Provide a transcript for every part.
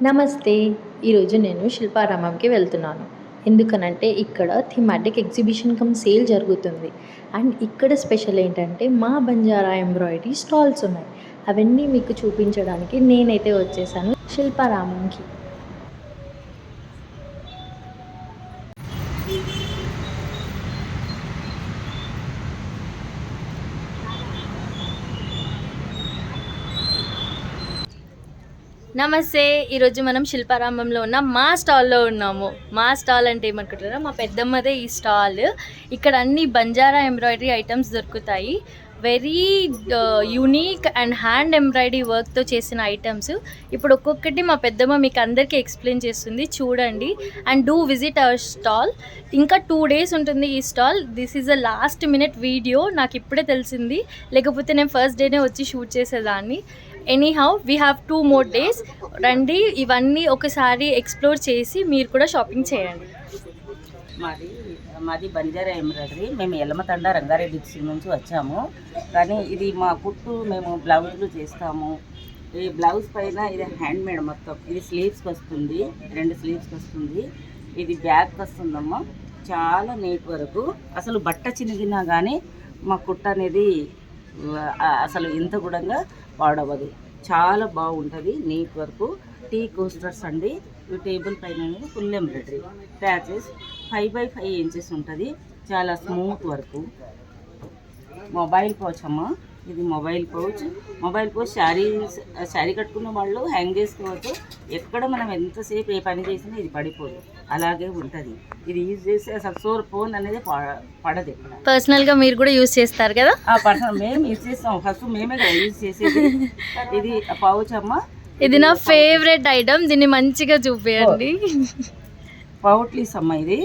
నమస్తే. ఈరోజు నేను శిల్పారామంకి వెళ్తున్నాను. ఎందుకనంటే ఇక్కడ థీమాటిక్ ఎగ్జిబిషన్ కమ్ సేల్ జరుగుతుంది. అండ్ ఇక్కడ స్పెషల్ ఏంటంటే మా బంజారా ఎంబ్రాయిడరీ స్టాల్స్ ఉన్నాయి. అవన్నీ మీకు చూపించడానికి నేనైతే వచ్చేసాను శిల్పారామంకి. నమస్తే. ఈరోజు మనం శిల్పారామంలో ఉన్న మా స్టాల్లో ఉన్నాము. మా స్టాల్ అంటే ఏమనుకుంటారా, మా పెద్దమ్మదే ఈ స్టాల్. ఇక్కడ అన్ని బంజారా ఎంబ్రాయిడరీ ఐటమ్స్ దొరుకుతాయి. Very unique and hand embroidery వర్క్తో చేసిన ఐటమ్స్. ఇప్పుడు ఒక్కొక్కటి మా పెద్దమ్మ మీకు అందరికీ ఎక్స్ప్లెయిన్ చేస్తుంది, చూడండి. And do visit our stall. ఇంకా 2 days ఉంటుంది ఈ stall. This is a last minute video, నాకు ఇప్పుడే తెలిసింది, లేకపోతే నేను ఫస్ట్ డేనే వచ్చి షూట్ చేసేదాన్ని. Anyhow we have 2 more days. రండి, ఇవన్నీ ఒకసారి ఎక్స్ప్లోర్ చేసి మీరు కూడా షాపింగ్ చేయండి. మాది బంజారా ఎంబ్రాయిడరీ. మేము ఎల్లమతండ రంగారెడ్డి డిస్ట్రిక్ట్ నుంచి వచ్చాము. కానీ ఇది మా కుట్టు, మేము బ్లౌజులు చేస్తాము. ఈ బ్లౌజ్ పైన ఇది హ్యాండ్ మేడ్ మొత్తం. ఇది స్లీవ్స్కి వస్తుంది, 2 స్లీవ్స్కి వస్తుంది. ఇది బ్యాగ్కి వస్తుందమ్మా. చాలా నీట్ వరకు. అసలు బట్ట చినిగినా కానీ మా కుట్ట అనేది అసలు ఇంత కూడా వాడవదు. చాలా బాగుంటుంది, నీట్ వరకు. టీ కోస్టర్స్ అండి. ఈ టేబుల్ పైన full embroidery patches 5x5 inches ఉంటుంది. చాలా స్మూత్ వర్క్. మొబైల్ పౌచ్ అమ్మ, ఇది మొబైల్ పౌచ్. శారీ కట్టుకున్న వాళ్ళు హ్యాంగ్ చేసుకోవచ్చు. ఎక్కడ మనం ఎంతసేపు ఏ పని చేసినా ఇది పడిపోదు, అలాగే ఉంటుంది. ఇది యూజ్ చేస్తే అసలు ఫోన్ అనేది పడదు. పర్సనల్గా మీరు కూడా యూజ్ చేస్తారు కదా? పర్సనల్ మేము యూజ్ చేస్తాం. ఫస్ట్ మేమే కదా యూజ్ చేసేది. ఇది పౌచ్ అమ్మ. ఇది నా ఫేవరెట్ ఐటమ్. దీన్ని మంచిగా చూపించండి. పౌట్లీస్ అమ్మ ఇది.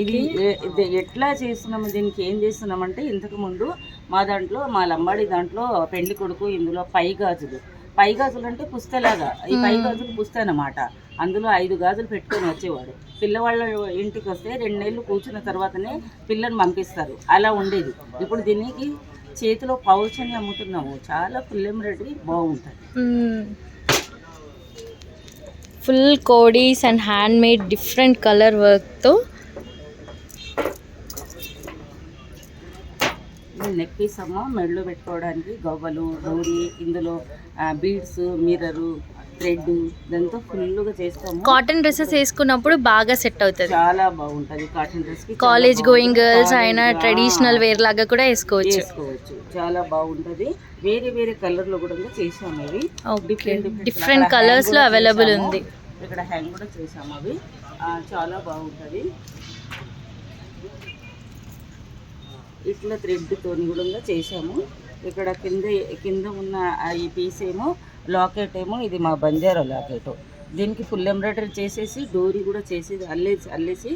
ఇది ఎట్లా చేస్తున్నాము, దీనికి ఏం చేస్తున్నామంటే, ఇంతకుముందు మా దాంట్లో, మా లంబాడి దాంట్లో పెళ్లి కొడుకు ఇందులో పై గాజులు అంటే పుస్తలాగా, ఈ పై గాజులు పుస్త అన్నమాట. అందులో 5 గాజులు పెట్టుకొని వచ్చేవాడు. పిల్లవాళ్ళ ఇంటికి వస్తే 2 నెలలు కూర్చున్న తర్వాతనే పిల్లని పంపిస్తారు, అలా ఉండేది. ఇప్పుడు దీనికి చేతిలో పౌచ్ అని అమ్ముతున్నాము. చాలా ఫుల్ ఎంబ్రాయిడరీ బాగుంటుంది. ఫుల్ కోడీస్ and hand made different colour వర్క్తో. నెక్ పీస్ అమ్మ, మెడలో పెట్టుకోవడానికి గవ్వలు, డోరీ, ఇందులో బీడ్స్, మిర్రరు, థ్రెడ్, దాంతో ఫుల్గా చేస్తాము. కాటన్ డ్రెస్సెస్ వేసుకున్నప్పుడు బాగా సెట్ అవుతుంది, చాలా బాగుంటుంది. కాటన్ డ్రెస్ కి కాలేజ్ గోయింగ్ గర్ల్స్ అయినా ట్రెడిషనల్ వేర్ లాగా కూడా వేసుకోవచ్చు. చాలా బాగుంటుంది. వేరే వేరే కలర్ లో కూడా చేసాము. ఇవి డిఫరెంట్ కలర్స్ లో అవైలబుల్ ఉంది. ఇక్కడ హ్యాంగ్ కూడా చేసాము. అవి చాలా బాగుంటుంది. ఇట్లా థ్రెడ్ తోని కూడా చేసాము. ఇక్కడ కింద ఉన్న ఈ పీస్ ఏమో లాకెట్ ఏమో, ఇది మా బంజారా లాకెట్. దీనికి ఫుల్ ఎంబ్రాయిడరీ చేసేసి డోరీ కూడా చేసేది అల్లేసి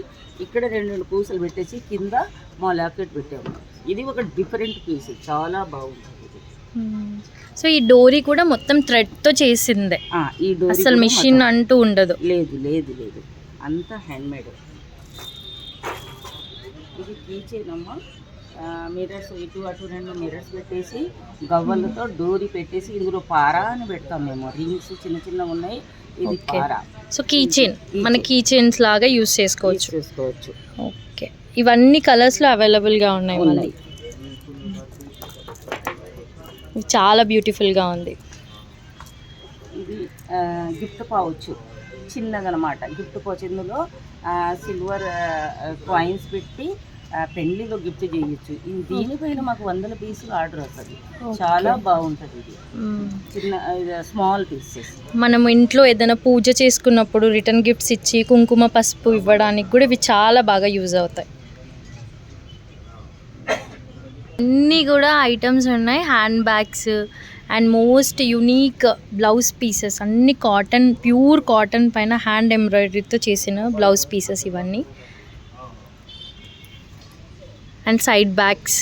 ఇక్కడ 2 పూసలు పెట్టేసి కింద మా లాకెట్ పెట్టాము. ఇది ఒక డిఫరెంట్ పీస్, చాలా బాగుంటుంది. సో ఈ డోరీ కూడా మొత్తం థ్రెడ్తో చేసిందే, ఈ డోరీ అసలు మిషన్ అంటూ ఉండదు. లేదు, అంతా హ్యాండ్ మేడ్. ఇది కీ చైన్ అమ్మ. మిర్రర్స్ ఇటు అటు 2 మిర్రర్స్ పెట్టేసి గవ్వలతో డోరీ పెట్టేసి ఇందులో పారా అని పెడతాం మేము. రింగ్స్ చిన్న ఉన్నాయి. ఇది పారా. సో కీ చైన్, మన కీ చైన్స్ లాగా యూజ్ చేసుకోవచ్చు. ఓకే, ఇవన్నీ కలర్స్లో అవైలబుల్గా ఉన్నాయి. చాలా బ్యూటిఫుల్గా ఉంది. ఇది గిఫ్ట్ పౌచ్, చిన్నదనమాట. Gift pouch. ఇందులో సిల్వర్ కాయిన్స్ పెట్టి పెళ్లిలో గిఫ్ట్ చేయొచ్చు. దీనిపైన మాకు 100 పీసులు ఆర్డర్ వస్తుంది. చాలా బాగుంటుంది. ఇది చిన్న స్మాల్ పీసెస్. మనం ఇంట్లో ఏదైనా పూజ చేసుకున్నప్పుడు రిటర్న్ గిఫ్ట్స్ ఇచ్చి కుంకుమ పసుపు ఇవ్వడానికి కూడా ఇవి చాలా బాగా యూజ్ అవుతాయి. అన్నీ కూడా ఐటమ్స్ ఉన్నాయి. Hand bags and most unique blouse pieces, అన్ని కాటన్, ప్యూర్ కాటన్ పైన హ్యాండ్ ఎంబ్రాయిడరీతో చేసిన బ్లౌజ్ పీసెస్ ఇవన్నీ. అండ్ సైడ్ బ్యాగ్స్,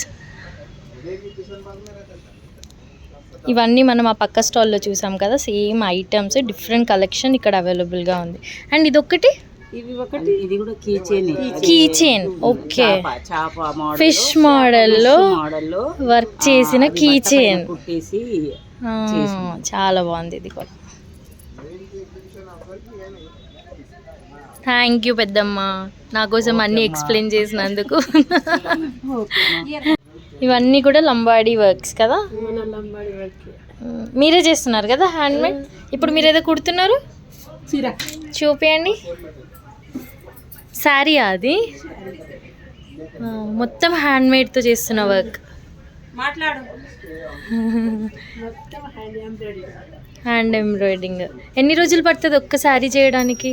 ఇవన్నీ మనం ఆ పక్క స్టాల్లో చూసాం కదా, సేమ్ ఐటమ్స్, డిఫరెంట్ కలెక్షన్ ఇక్కడ అవైలబుల్గా ఉంది. అండ్ ఇది కూడా కీ చైన్. ఓకే, ఫిష్ మోడల్లో వర్క్ చేసిన కీ చైన్. చాలా బాగుంది. ఇది కూడా థ్యాంక్ యూ పెద్దమ్మ, నా కోసం అన్నీ ఎక్స్ప్లెయిన్ చేసినందుకు. ఇవన్నీ కూడా లంబాడీ వర్క్స్ కదా, మీరే చేస్తున్నారు కదా హ్యాండ్మేడ్. ఇప్పుడు మీరు ఏదో కుడుతున్నారు, చూపియండి. శారీ అది మొత్తం హ్యాండ్మేడ్తో చేస్తున్న వర్క్. Hand embroidering. ఎన్ని రోజులు పడుతుంది ఒక్క శారీ చేయడానికి?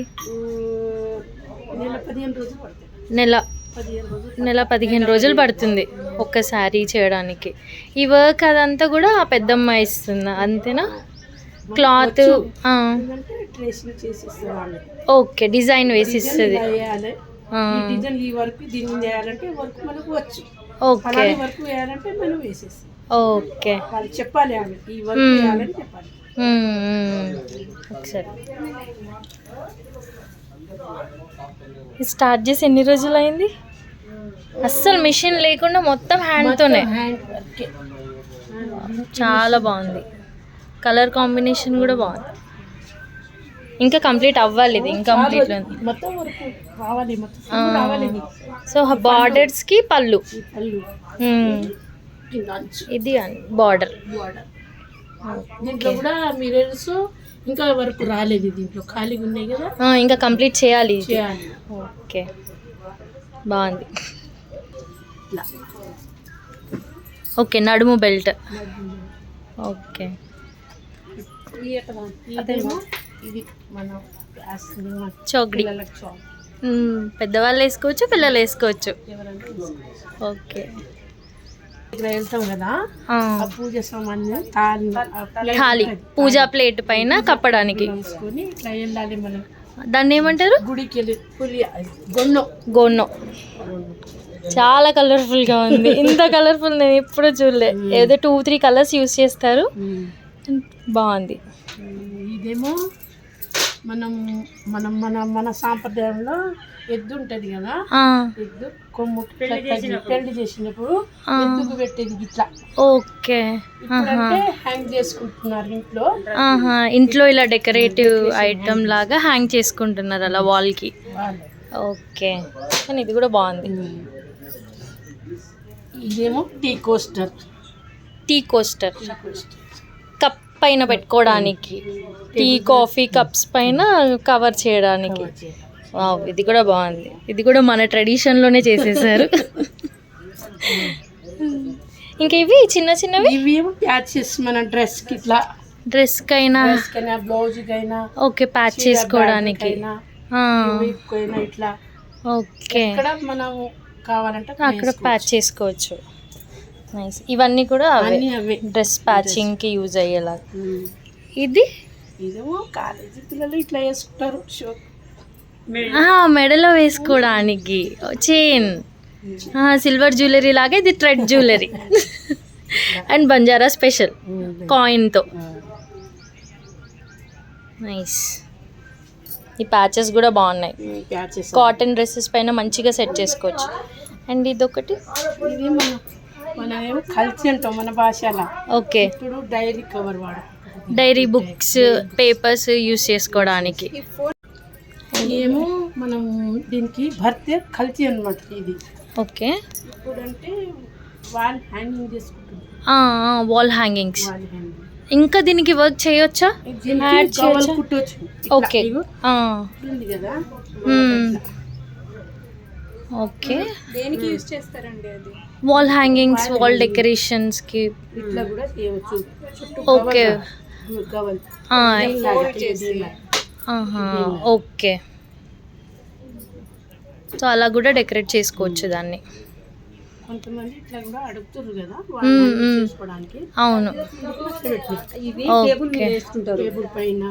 నెల 15 రోజులు పడుతుంది ఒక్క శారీ చేయడానికి. ఈ వర్క్ అదంతా కూడా ఆ పెద్దమ్మ ఇస్తుందా, అంతేనా? క్లాత్ ఓకే, డిజైన్ వేసి ఇస్తుంది. ఓకే ఓకే, ఒకసారి స్టార్ట్ చేసి ఎన్ని రోజులు అయింది? అస్సలు మిషన్ లేకుండా మొత్తం హ్యాండ్తోనే. చాలా బాగుంది, కలర్ కాంబినేషన్ కూడా బాగుంది. ఇంకా కంప్లీట్ అవ్వాలి, ఇది ఇంకంప్లీట్. సో బార్డర్స్కి పళ్ళు, ఇది బార్డర్. దీంట్లో కూడా మిర్రర్స్ ఇంకా వరకు రాలేదు, దీంట్లో ఖాళీగా ఉన్నాయి కదా, ఇంకా కంప్లీట్ చేయాలి. ఓకే, బాగుంది. ఓకే, నడుము బెల్ట్. ఓకే, ఇది మన చౌకడి. పెద్దవాళ్ళు వేసుకోవచ్చు, పిల్లలు వేసుకోవచ్చు. ఓకే, ఇక్కడ వెళ్తాం కదా, పూజ సామాన్లు థాలి, పూజా ప్లేట్ పైన కప్పడానికి తీసుకొని ఇట్లా వెళ్ళాలి మనం. దాన్ని ఏమంటారు? గుడికి వెళ్ళి గొన్నో. గొన్నో చాలా కలర్ఫుల్గా ఉంది. ఇంత కలర్ఫుల్ నేను ఎప్పుడూ చూడలే. ఏదో 2-3 కలర్స్ యూస్ చేస్తారు, బాగుంది. ఇదేమో మనం మనం మన మన సాంప్రదాయంలో ఎద్దు ఉంటది కదా, ఎద్దు కొమ్ము పెళ్లి చేసినప్పుడు ఎద్దుకు పెట్టేది ఇట్లా. ఓకే, ఇప్పుడంటే హ్యాంగ్ చేసుకుంటున్నారు ఇంట్లో. ఇంట్లో ఇలా డెకరేటివ్ ఐటమ్ లాగా హ్యాంగ్ చేసుకుంటున్నారు అలా వాల్ కి. ఓకే, కానీ ఇది కూడా బాగుంది. ఇదేమో tea coaster. Tea coaster cup పైన పెట్టుకోవడానికి, టీ కాఫీ కప్స్ పైన కవర్ చేయడానికి. ఇది కూడా బాగుంది. ఇది కూడా మన ట్రెడిషన్లోనే చేసేసారు. ఇంకా ఇవి చిన్న చిన్నవి, ఇవి ప్యాచెస్ మన డ్రెస్కి, ఇట్లా డ్రెస్కి అయినా బ్లౌజ్కి అయినా. ఓకే, ప్యాచ్ చేసుకోవడానికి. ఇట్లా ఓకే, మనం కావాలంటే అక్కడ ప్యాచ్ చేసుకోవచ్చు. నైస్. ఇవన్నీ కూడా అవే డ్రెస్ ప్యాచింగ్కి యూజ్ అయ్యేలా. ఇది ఇదేమో కాలేజీ పిల్లలు ఇట్లా వేసుకుంటారు, మెడలో వేసుకోవడానికి. చైన్, సిల్వర్ జ్యువెలరీ లాగా ఇది thread jewellery. And Banjara special కాయిన్తో. నైస్. ఈ ప్యాచెస్ కూడా బాగున్నాయి, కాటన్ డ్రెస్సెస్ పైన మంచిగా సెట్ చేసుకోవచ్చు. అండ్ ఇదొకటి, ఇది మన కల్చర్ అంటాం మన భాషలో. ఓకే, ఇప్పుడు డైరీ కవర్ వాడు, డైరీ బుక్స్ పేపర్స్ యూస్ చేసుకోవడానికి. ఏమో మనం దీనికి భర్తే కల్చర్ అనమాట ఇది. ఓకే, ఇప్పుడంటే వాల్ హ్యాంగింగ్ చేసుకుంటుంది, వాల్ హ్యాంగింగ్స్. ఇంకా దీనికి వర్క్ చేయొచ్చా? కుట్టవచ్చు. ఓకే, కదా. ఓకే, దేనికి యూజ్ చేస్తారండి అది? వాల్ హ్యాంగింగ్స్, వాల్ డెకరేషన్స్ కి ఇట్లా కూడా చేయవచ్చు. Okay, okay. సో అలా కూడా డెకరేట్ చేసుకోవచ్చు దాన్ని. కొంతమంది ఇట్లా కూడా అడుగుతారు కదా చేసుకోవడానికి. అవును, ఓకే. టేబుల్ పైన,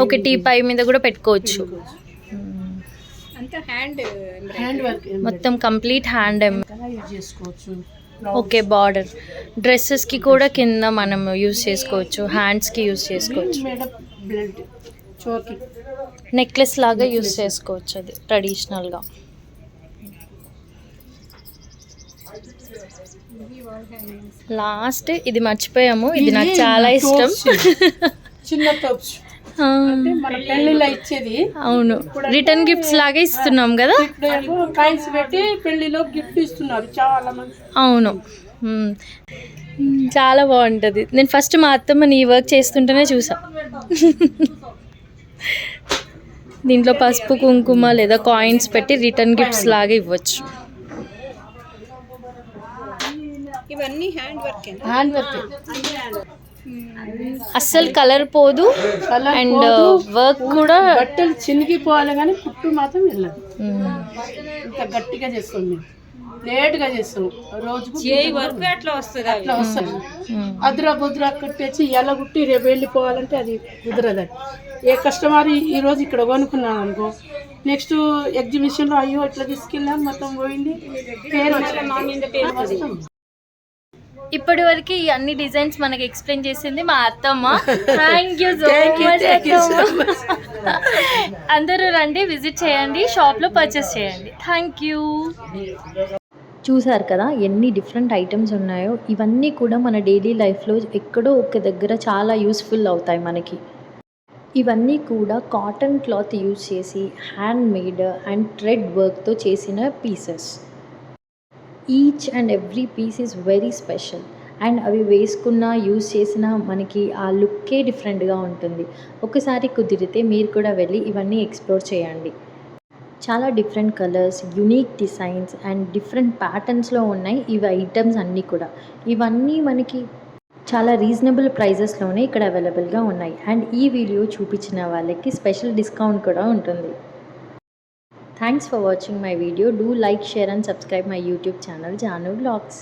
ఓకే, టీ పై మీద కూడా పెట్టుకోవచ్చు. హ్యాండ్ వర్క్ మొత్తం కంప్లీట్ హ్యాండ్ యూజ్ చేసుకోవచ్చు. ఓకే, బార్డర్ డ్రెస్సెస్కి కూడా కింద మనం యూజ్ చేసుకోవచ్చు, హ్యాండ్స్కి యూజ్ చేసుకోవచ్చు. నెక్లెస్ లాగా యూజ్ చేసుకోవచ్చు అది ట్రెడిషనల్గా. లాస్ట్ ఇది మర్చిపోయాము, ఇది నాకు చాలా ఇష్టం. చిన్న టప్స్. ఆ, అంటే మన పెళ్లిలో ఇచ్చేది. అవును, రిటర్న్ గిఫ్ట్స్ లాగా ఇస్తున్నాం కదా. ఇప్పుడేమో కాయిన్స్ పెట్టి పెళ్లిలో గిఫ్ట్ ఇస్తున్నారు చాలా మంది. అవును. చాలా బాగుంటుంది. నేను ఫస్ట్ మా అత్తమ్మని ఈ వర్క్ చేస్తుంటేనే చూసా. దీంట్లో పసుపు కుంకుమ లేదా కాయిన్స్ పెట్టి రిటర్న్ గిఫ్ట్స్ లాగా ఇవ్వచ్చు. హ్యాండ్ వర్క్ అస్సలు కలర్ పోదు కలర్ అండ్ పోదు. వర్క్ కూడా. బట్టలు చినిగిపోవాలి కానీ కుట్టు మాత్రం వెళ్ళదు. ఇంత గట్టిగా చేస్తాం మేము, లేట్గా చేస్తాం. రోజుకు అట్లా వస్తుంది. అదురా బుద్రా కట్టేసి ఎలా కుట్టి రేపు వెళ్ళిపోవాలంటే అది కుదరదు. ఏ కస్టమర్ ఈ రోజు ఇక్కడ కొనుక్కున్నాను అనుకో, నెక్స్ట్ ఎగ్జిబిషన్లో అయ్యో ఇట్లా తీసుకెళ్ళాం మొత్తం పోయింది పేరు వస్తుంది. ఇప్పటి వరకు ఈ అన్ని డిజైన్స్ మనకి ఎక్స్ప్లెయిన్ చేసింది మా అత్తమ్మ. Thank you so much. అందరూ రండి, విజిట్ చేయండి, షాప్లో పర్చేస్ చేయండి. Thank you. చూసారు కదా ఎన్ని డిఫరెంట్ ఐటమ్స్ ఉన్నాయో. ఇవన్నీ కూడా మన డైలీ లైఫ్లో ఎక్కడో ఒక దగ్గర చాలా యూస్ఫుల్ అవుతాయి మనకి. ఇవన్నీ కూడా కాటన్ క్లాత్ యూజ్ చేసి హ్యాండ్ మేడ్ అండ్ థ్రెడ్ వర్క్తో చేసిన pieces. Each and every piece is very special and అవి వేసుకున్న యూజ్ చేసిన మనకి ఆ లుక్కే డిఫరెంట్గా ఉంటుంది. ఒకసారి కుదిరితే మీరు కూడా వెళ్ళి ఇవన్నీ ఎక్స్ప్లోర్ చేయండి. చాలా different colours, unique designs and different ప్యాటర్న్స్లో ఉన్నాయి ఇవి ఐటమ్స్ అన్నీ కూడా. ఇవన్నీ మనకి చాలా రీజనబుల్ ప్రైజెస్లోనే ఇక్కడ అవైలబుల్గా ఉన్నాయి. అండ్ ఈ వీడియో చూపించిన వాళ్ళకి స్పెషల్ డిస్కౌంట్ కూడా ఉంటుంది. Thanks for watching my video. Do like, share and subscribe my YouTube channel Janu Vlogs.